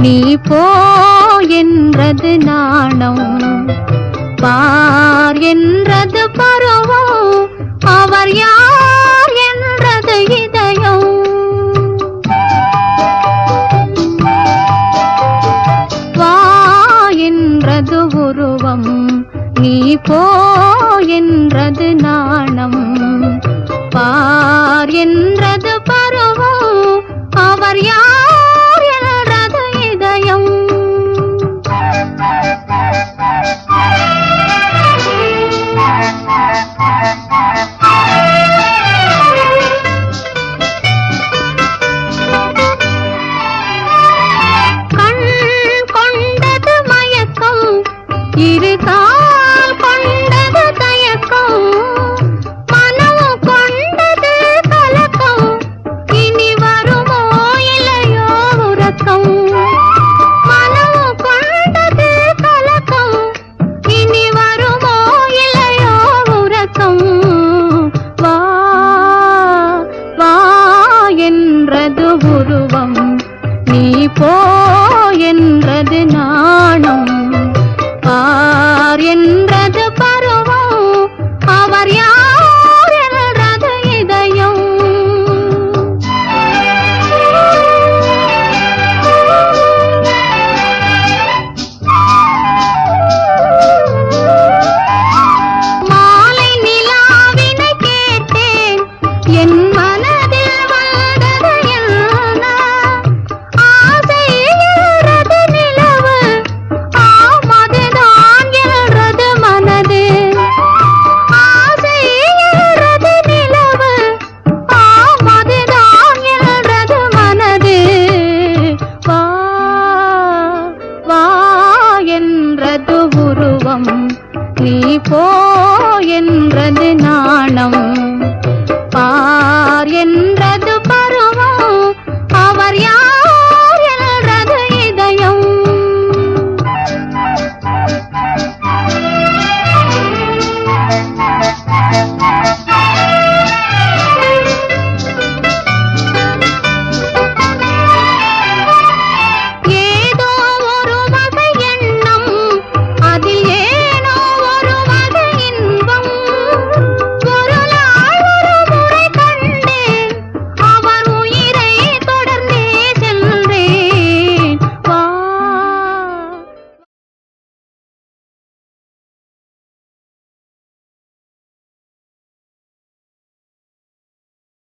நீ போ என்றது நாணம், பார் என்றது பருவம், அவர் யார் என்றது இதயம். வா என்றது உருவம், நீ போ என்றது நாணம், பார் என்றது பருவம், அவர் யார் என்றது இதயம். கண் கொண்டது மயக்கம், இரு கால் கொண்டது தயக்கம், மனம் கொண்டது கலக்கம், இனி வருமோ இலையோ உறக்கம். மனம் கொண்டது கலக்கம், இனி வருமோ இலையோ உறக்கம். வா வா என்றது உருவம், நீ போ என்றது நாணம், பார் என்றது பருவம், அவர் யார் என்றது இதயம். மாலை நிலாவினை கேட்டேன், என் மனதில் வந்தது என்ன ஆசை என்றது நிலவு, ஆம் அதுதான் என்றது மனது. ஆசை என்றது நிலவு, ஆம் அதுதான் என்றது மனது. வா வா என்றது உருவம், நீ போ என்றது